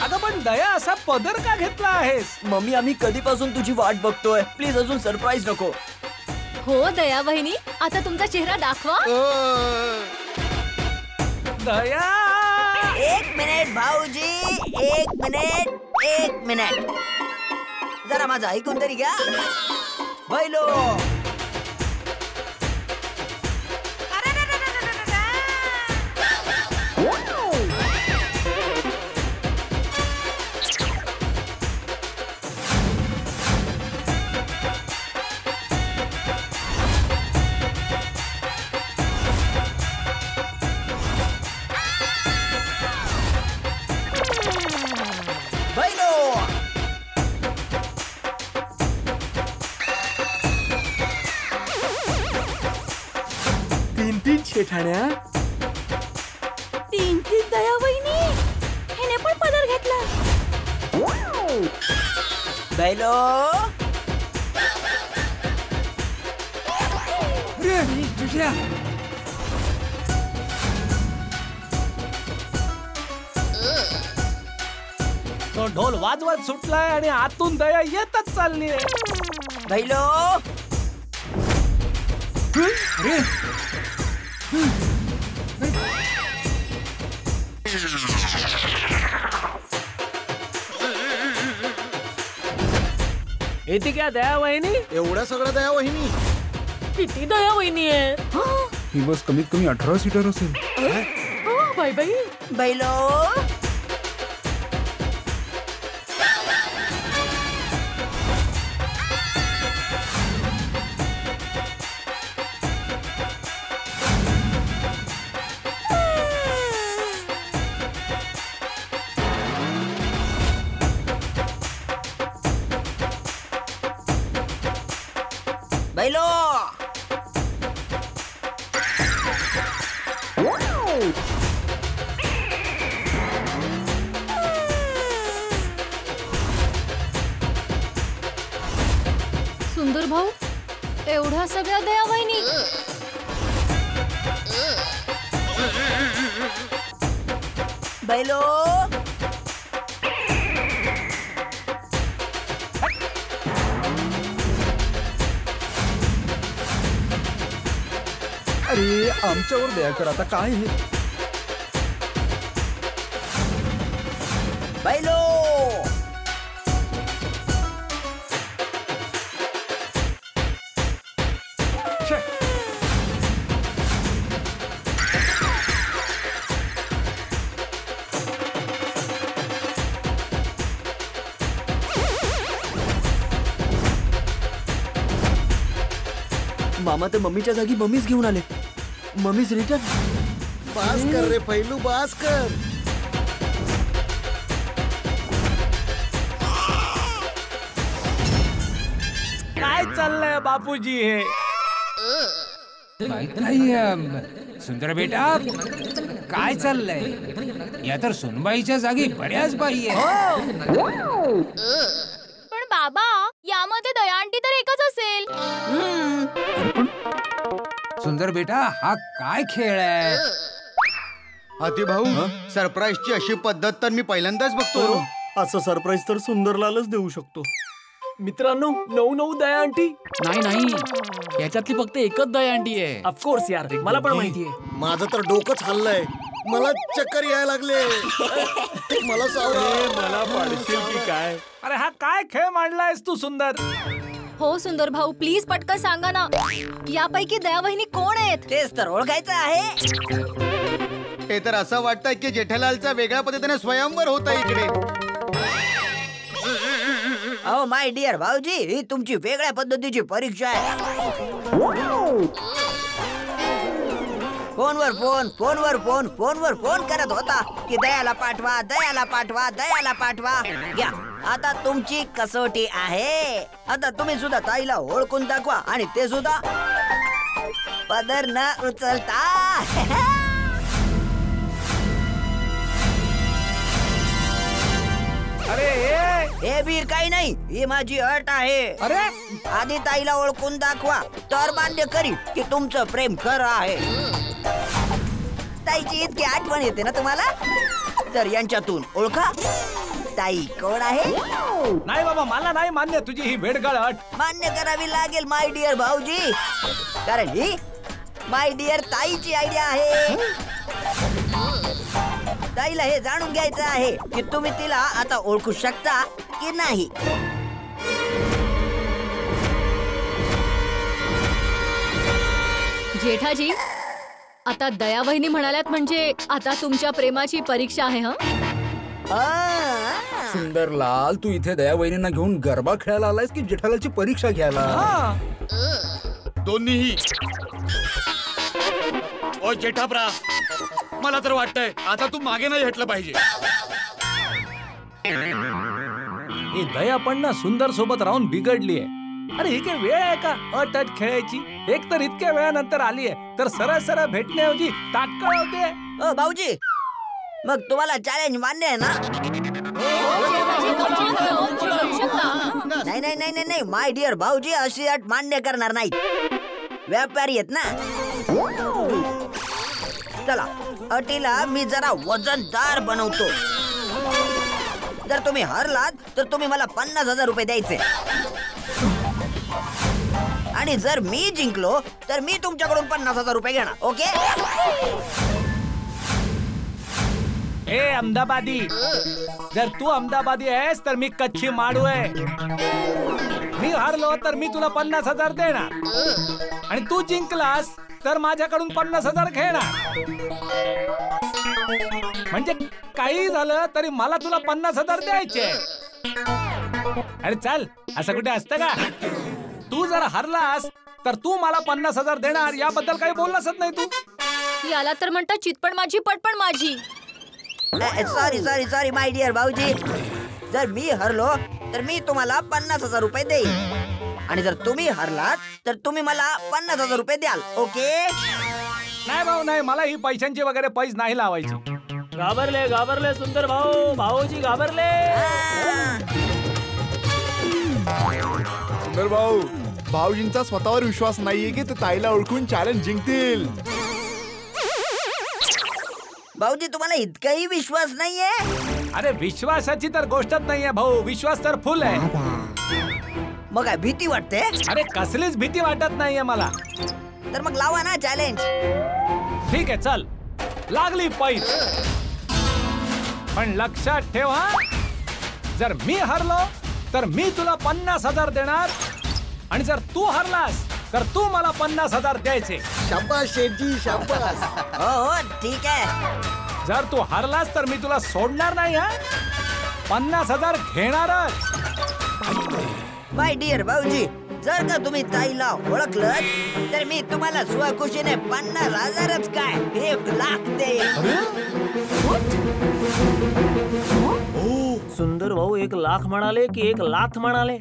अगं पण दया असा पदर का घेतला आहेस. मम्मी आम्ही कधीपासून तुझी वाट बघतोय. प्लीज अजून सरप्राईज नको. हो दया बहिणी आता तुमचा चेहरा दाखवा. दया. एक मिनिट भाऊजी. एक मिनिट जरा माझं ऐकून तरी घ्या. बैलो. तीन शेठाण्या. तीन दया वहिनी. हिने पण पदर घेतला. बैलो. तो ढोल वाजवत सुटलाय आणि आतून दया येतच चालली आहे. बैलो. अरे येते क्या दया वहिनी? एवढ्या सगळ्या दया वहिनी? किती दया वहिनी आहे? ही बस कमीत कमी 18 सीटर असेल. बाई बाई बैलो बैलो सुंदर भाऊ, एवढ्या सगळ्या दया वहिनी? बैलो अरे आमच्यावर दया कर आता. काय हे? बैलो मामा ते मम्मीच्या जागी मम्मीच घेऊन आले. मम्मीच रिटर्न. बास कर रे पैलू, बास कर. काय चाललंय बापूजी हे? नाही सुंदर बेटा, काय चाललंय? या तर सुनबाईच्या जागी बऱ्याच बाई आहे. पण बाबा, यामध्ये दया आंटी तर एकच असेल. सुंदर बेटा, हा काय खेळ आहे? हाती भाऊ, सरप्राईजची अशी पद्धत तर मी पहिल्यांदाच बघतो. असं सरप्राईज तर सुंदरलालच देऊ शकतो. मित्रांनो, 9 दया आंटी. नाही, याच्यातली फक्त एकच दया आंटी आहे. ऑफकोर्स यार, मला पण माहिती आहे. माझं तर डोकंच हल्लंय. मला चक्कर यायला लागले. मला सावरा. मला पाडशील की काय? अरे हा काय खेळ मांडलायस तू सुंदर? हो सुंदर भाऊ, प्लीज पटकन सांगा ना, यापैकी दया वहिनी कोण आहेत? तेच तर ओळखायचं आहे. हे तर असं वाटतंय की जेठालालचा वेगळ्या पद्धतीने स्वयंवर होता इकडे. अहो माय डिअर भाऊजी, ही तुमची वेगळ्या पद्धतीची परीक्षा आहे. फोनवर फोन करत होता की दयाला पाठवा, दयाला पाठवा, दयाला पाठवा. घ्या, आता तुमची कसोटी आहे. आता तुम्ही सुद्धा ताईला ओळखून दाखवा, आणि ते सुद्धा पदर न उचलता. अरे हे बीर काही नाही, ही माझी अट आहे. अरे आधी ताईला ओळखून दाखवा, तर मान्य करी की तुमचं प्रेम खरं आहे. ताईची इतकी आठवण येते ना तुम्हाला, तर यांच्यातून ओळखा ताई कोण आहे. नाही बाबा, मला नाही मान्य तुझी ही वेडगळ अट. मान्य करावी लागेल माय डिअर भाऊजी, कारण ही माय डिअर ताईची आयडिया आहे. ताईला हे जाणून घ्यायचं आहे की तुम्ही तिला आता ओळखू शकता की नाही. जेठाजी, आता दया वहिनी म्हणाल्यात म्हणजे आता तुमच्या प्रेमाची परीक्षा आहे. सुंदरलाल, तू इथे दया वहिनींना घेऊन गरबा खेळायला आलायस की जेठालालची परीक्षा घ्यायला? दोन्हीही. ओ जेठाप्रा, मला तर वाटतंय आता तू मागे नाही हटलं पाहिजे. ही दया पण ना सुंदर सोबत राहून बिघडली आहे. अरे ही काय वेळ आहे का अट खेळायची? एक तर इतक्या वेळानंतर आली आहे, तर सरळ सरळ भेटण्याऐवजी तात्काळ होते. ओ भाऊजी, मग तुम्हाला चॅलेंज मान्य आहे ना? नाही नाही नाही नाही नाही, माय डिअर भाऊजी अशी अट मान्य करणार नाही. व्यापारी आहेत ना. चला, अटीला मी जरा वजनदार बनवतो. जर तुम्ही हरलात तर तुम्ही मला 50,000 रुपये द्यायचे, आणि जर मी जिंकलो तर मी तुमच्याकडून 50,000 रुपये घेणार. ओके? ए अहमदाबादी, जर तू अहमदाबादी आहेस तर मी कच्ची माडू आहे. मी हारलो तर मी तुला 50,000 देणार आणि तू जिंकलास तर माझ्याकडून 50,000 घेणार. म्हणजे काही झालं तरी मला तुला 50,000 द्यायचे. अरे चल, असं कुठे असतं का? तू जर हरलास तर तू मला 50,000 देणार, याबद्दल काही बोललासच नाही तू. याला तर म्हणतात चितपण माझी पटपण माझी. Sorry sorry sorry my dear भाऊजी. जर मी हरलो तर मी तुम्हाला 50,000 रुपये देईन आणि जर तुम्ही हरलात तर तुम्ही मला 50,000 रुपये द्याल. ओके? नाही भाऊ नाही, मला ही पैशांची वगैरे पैस नाही लावायची. घाबरले घाबरले सुंदर भाऊ, भाऊजी घाबरले. सुंदर भाऊ, भाऊजींचा स्वतःवर विश्वास नाहीये की ते ताईला ओळखून चॅलेंज जिंकतील. भाऊजी तुम्हाला इतकाही विश्वास नाहीये? अरे विश्वासाची तर गोष्टच नाहीये भाऊ, विश्वास तर फुल आहे. मग काय भीती वाटते? अरे कसलीच भीती वाटत नाहीये मला. तर मग लावा ना चॅलेंज. ठीक आहे चल, लागली पैस. पण लक्षात ठेव हा, जर मी हरलो तर मी तुला 50,000 देणार आणि जर तू हरलास तर तू मला 50,000 द्यायचे. शाबास शेठजी शाबास. हो ठीक आहे. जर तू हरलास तर मी तुला सोडणार नाही हा, 50,000 घेणारच. माय डिअर भाऊजी, जर का तुम्ही ताईला ओळखलं तर मी तुम्हाला स्वखुशीने 50,000च काय 1,00,000 देईन. सुंदर भाऊ 1,00,000 म्हणाले की 1,00,000 म्हणाले?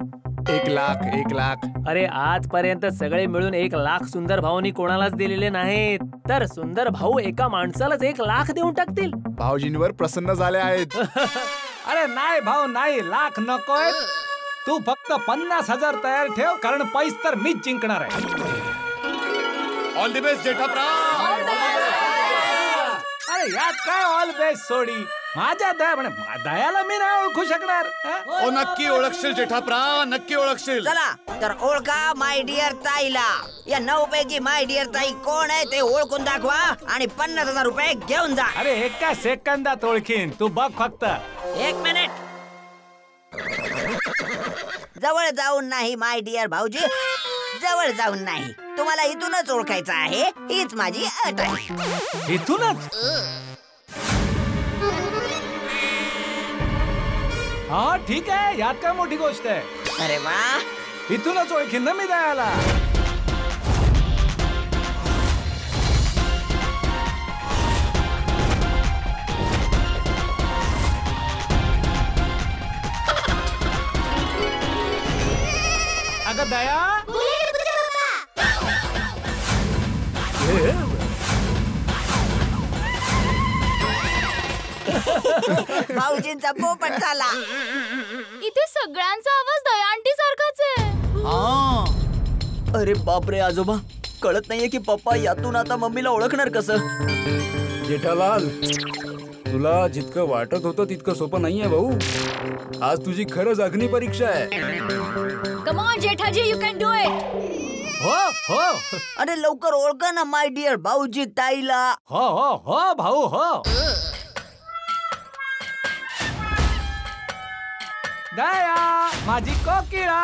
1,00,000. अरे आजपर्यंत सगळे मिळून 1,00,000 सुंदर भाऊनी कोणालाच दिलेले नाहीत, तर सुंदर भाऊ एका माणसालाच 1,00,000 देऊन टाकतील. भाऊजींवर प्रसन्न झाले आहेत. अरे नाही भाऊ नाही, लाख नकोय. तू फक्त 50,000 तयार ठेव, कारण पैस तर मीच जिंकणार आहे. ऑल द बेस्ट जेठाप्रा. अरे यात काय ऑल बेस्ट सोडी, माझ्या दयाला मी नाही ओळखू शकणार. ओ नक्की ओळखशील जेठाप्रा, नक्की ओळखशील. चला तर ओळखा माय डिअर ताईला. या 9 पैकी माय डिअर ताई कोण आहे ते ओळखून दाखवा आणि 50,000 रुपये घेऊन जा. अरे एका सेकंदात ओळखीन, तू बघ फक्त. 1 मिनिट. जवळ जाऊन नाही माय डिअर भाऊजी, जवळ जाऊन नाही. तुम्हाला इथूनच ओळखायचं आहे, हीच माझी अट आहे. इथूनच? हा ठीक आहे, यात काय मोठी गोष्ट आहे. अरे वा, इथूनच ओळखीन ना मी दयाला. अगं दया, भाऊजींचा पोपट झाला. इथे सगळ्यांचा आवाज दया आंटी सारखाच आहे. अरे बापरे आजोबा, कळत नाहीये की पप्पा यातून आता मम्मीला ओळखणार कसं. जेठालाल, तुला जितकं वाटत होतं तितकं सोपं नाहीये भाऊ. आज तुझी खरंच अग्नी परीक्षा आहे. Come on Jethaji, you can do it. हो हो. अरे लवकर ओळखा ना माय डिअर भाऊजी ताईला. हो हो हो भाऊ हो. दया माझी कोकिळा.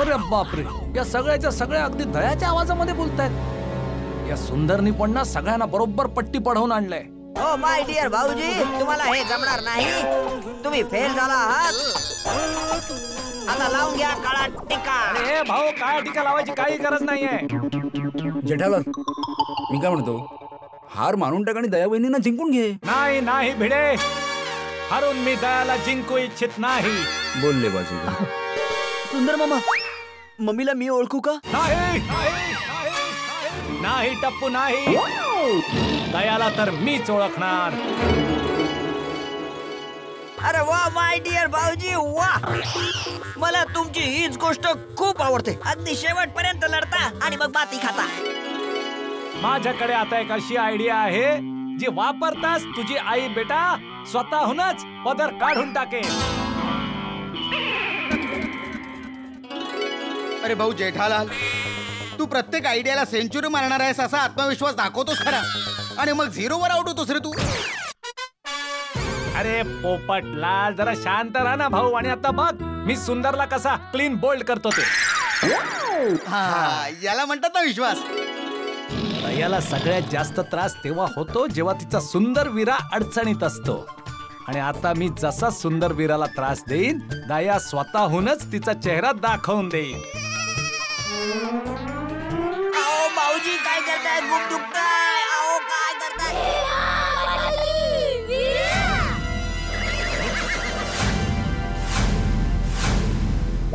अरे बापरे, या सगळ्याच्या सगळ्या अगदी दयाच्या आवाजामध्ये बोलतायत. या सुंदरनी पण ना सगळ्यांना बरोबर पट्टी पढवून आणलंय. हो माय डिअर भाऊजी, तुम्हाला हे जमणार नाही. तुम्ही फेल झाला आहात. आता लावून घ्या काळा टिका. अरे भाऊ, काळा टिका लावायची काही गरज नाहीये. जेठालाल, मी काय म्हणतो, हार मानून टाक आणि दया वहिनींना जिंकून घे. नाही नाही भिडे, हरून मी दयाला जिंकू इच्छित नाही. बोलले बाजू. सुंदर मामा, मम्मीला मी ओळखू का? नाही नाही टप्पू नाही, दयाला तर मीच ओळखणार. अरे वा माय डिअर भाऊजी वा, मला तुमची हीच गोष्ट खूप आवडते. अगदी शेवटपर्यंत लढता आणि मग माती खाता. माझ्याकडे आता एक अशी आयडिया आहे जी वापरताच तुझी आई बेटा स्वतःहूनच पदर काढून टाकेल. अरे भाऊ जेठालाल, तू प्रत्येक आयडियाला सेंचुरी मारणार आहेस असा आत्मविश्वास दाखवतोस खरा, आणि मग 0वर आउट होतोस रे तू. अरे पोपटलाल जरा शांत राहा ना भाऊ. आणि आता बघ मी सुंदरला कसा क्लीन बोल्ड करतो ते. याला म्हणतात ना विश्वास. दयाला सगळ्यात जास्त त्रास तेव्हा होतो जेव्हा तिचा सुंदर वीरा अडचणीत असतो. आणि आता मी जसा सुंदर वीराला त्रास देईन दया स्वतःहूनच तिचा चेहरा दाखवून देईन. आओ भाऊजी काय करताय? खूप दुखताय. आओ काय करताय?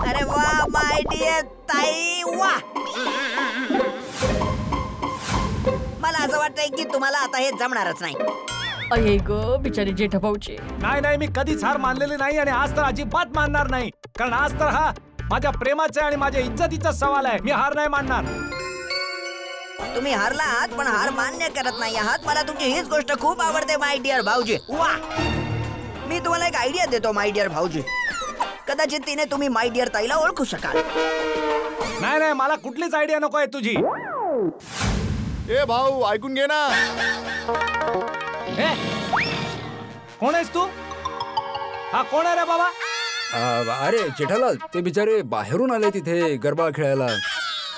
अरे वा माय डिअर ताई वा. मला असं वाटतंय की तुम्हाला आता हे जमणारच नाही. अये ग बिचारी जेठा भाऊची. नाही मी कधीच हार मानलेली नाही आणि आज तर अजिबात मानणार नाही. कारण आज तर हा माझ्या प्रेमाचा आणि माझ्या इज्जतीचा सवाल आहे. मी हार नाही मानणार. तुम्ही हारला आहात पण हार मान्य करत नाही आहात. मला तुमची हीच गोष्ट खूप आवडते माय डिअर भाऊजी. वा. मी तुम्हाला एक आयडिया देतो माय डिअर भाऊजी. कदाचित तिने तुम्ही माय डिअर ताईला ओळखू शकाल. नाही मला कुठलीच आयडिया नको आहे तुझी. ए भाऊ ऐकून घे ना. कोण आहेस तू? हा कोण आहे रे बाबा? अरे जेठालाल ते बिचारे बाहेरून आले तिथे गरबा खेळायला.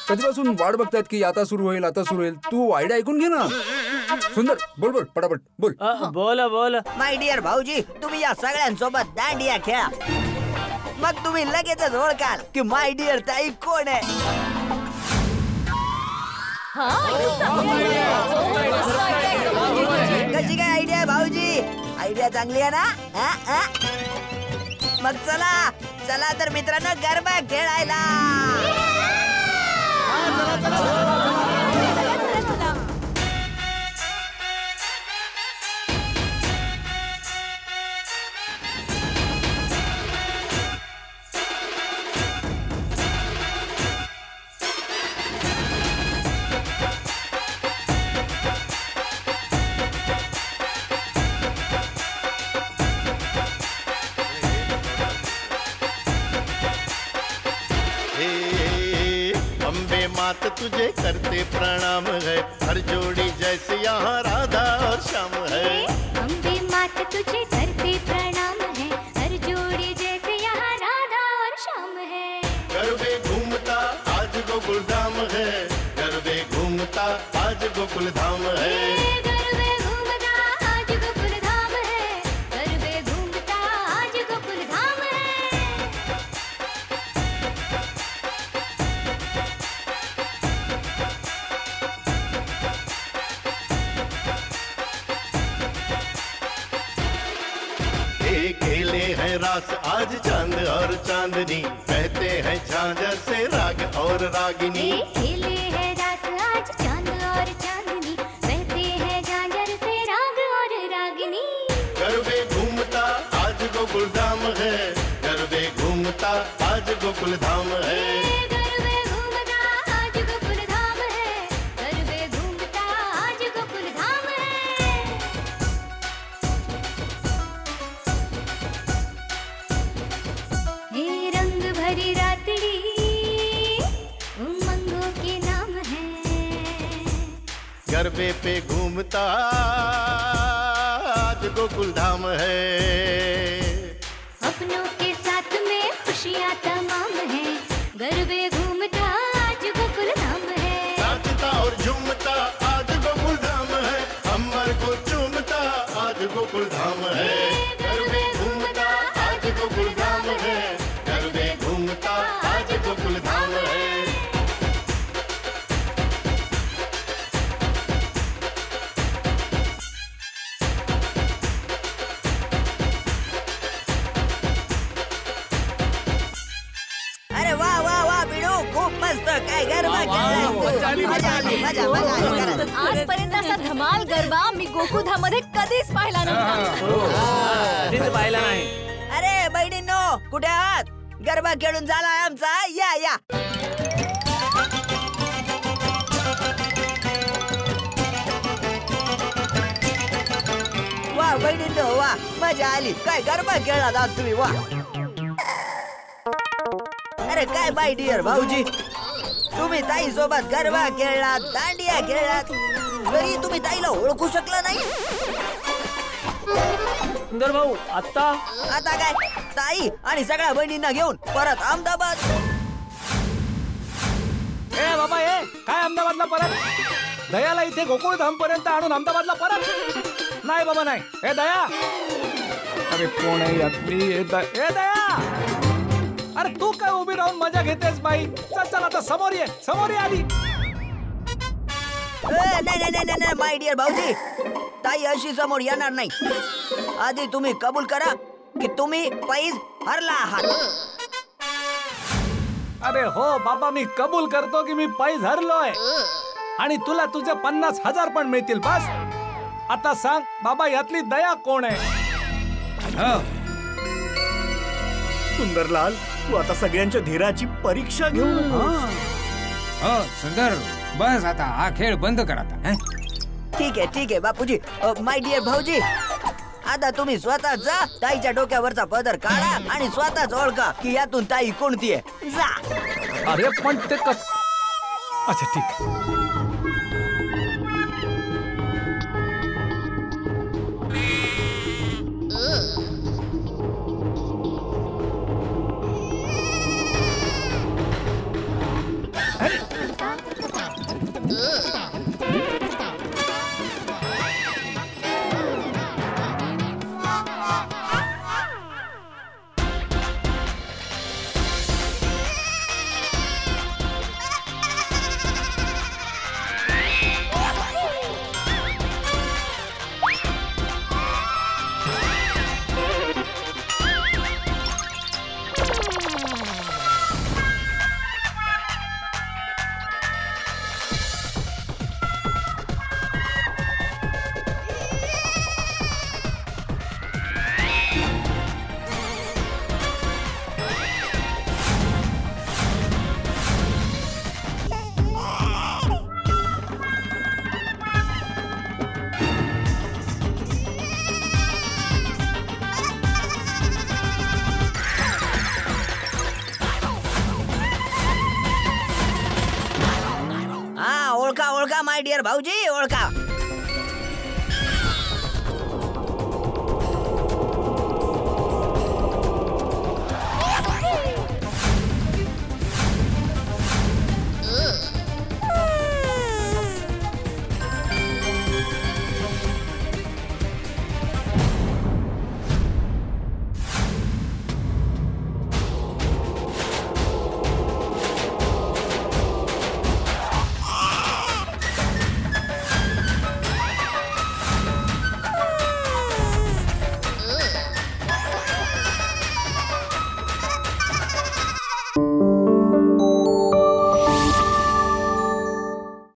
कधीपासून वाट बघतात की आता सुरू होईल आता सुरू होईल. तू आयडिया ऐकून घे ना. सुंदर बोल बोल पटापट बोल. बोल माय डिअर भाऊजी तुम्ही या सगळ्यांसोबत दांडिया खेळा. मग तुम्ही लगेचच ओळखाल की माय डिअर ताई कोण आहे. कशी काय आयडिया भाऊजी? आयडिया चांगली आहे ना? मग चला तर मित्रांनो गरबा खेळायला. अम्बे मात तुझे करते प्रणाम है. हर जोड़ी जैसे यहाँ राधा और श्याम है. अम्बे मात तुझे करते प्रणाम है. हर जोड़ी जैसे यहाँ राधा और श्याम है. गरबे घूमता आज गोकुल धाम है. गरबे घूमता आज गोकुल धाम है. गरबे घूमता आज गोकुल धाम है. गरबे घूमता आज गोकुल धाम है. खेले हैं रास आज चांद और चांदनी. कहते हैं झांझर से राग और रागिनी. खेले हैं रास आज चांद और चांदनी. कहते हैं झांझर से राग और रागिनी. गरबे घूमता आज गोकुल धाम है. गरबे घूमता आज गोकुल धाम है. गरबे घूमता आज गोकुल धाम है. गरबे घूमता आज गोकुल धाम है. हे रंग भरी रातड़ी उमंगों के नाम है. गरबे पे घूमता आज गोकुल धाम है. अपनों के साथ में खुशियाँ तमाम है. गरबे घूमता आज गोकुल धाम है. नाचता और झूमता आज गोकुल धाम है. अम्बर को चूमता आज गोकुल धाम है. गरबे घूमता आज गोकुल धाम है. गरबे घूमता आज गोकुल धाम है. अरे वा वा वा बिडू खूप मस्त. काय गरबा खेळलाय. मजा आली. आजपर्यंत असा धमाल गरबा मी गोकुधाम मध्ये कधीच पाहिला नव्हता. कधीच पाहिला नाही. अरे बहिणींनो कुठे आहात? गरबा खेळून झालाय आमचा. या वा बहिणींनो वा मजा आली. काय गरबा खेळलात आज तुम्ही. वा. अरे काय माय डिअर भाऊजी तुम्ही ताई सोबत गरबा खेळलात दांडिया खेळलात. घरी तुम्ही ताईला ओळखू शकला नाही. सुंदर भाऊ आता आता काय ताई आणि सगळ्या बहिणींना घेऊन परत अहमदाबाद. ए बाबा ए काय अहमदाबादला परत? दयाला इथे गोकुळधाम पर्यंत आणून अहमदाबादला परत? नाही बाबा नाही. ए दया, अरे कोण आहे यातली? ए दया, अरे तू काय उभी राहून मजा घेतेस बाई? चल चल आता समोर ये आधी. नाही माय डिअर भाऊजी, ताई अशी समोर येणार नाही. आधी तुम्ही कबूल करा की तुम्ही पैज हरला आहात. अरे हो बाबा, मी कबूल करतो की मी पैज हरलोय आणि तुला तुझे 50,000 पण मिळतील. बस आता सांग बाबा, यातली दया कोण आहे? सुंदरलाल, तू आता सगळ्यांच्या धीराची परीक्षा घेऊ नकोस. सुंदर, बस आता हा खेळ बंद कर आता. ठीक आहे बापूजी. माय डिअर भाऊजी, आता तुम्ही स्वतः जा, ताईच्या डोक्यावरचा पदर काढा आणि स्वतःच ओळखा की यातून ताई कोणती आहे. जा. अरे पण ते अच्छा ठीक. ओळखा माय डिअर भाऊजी, ओळखा.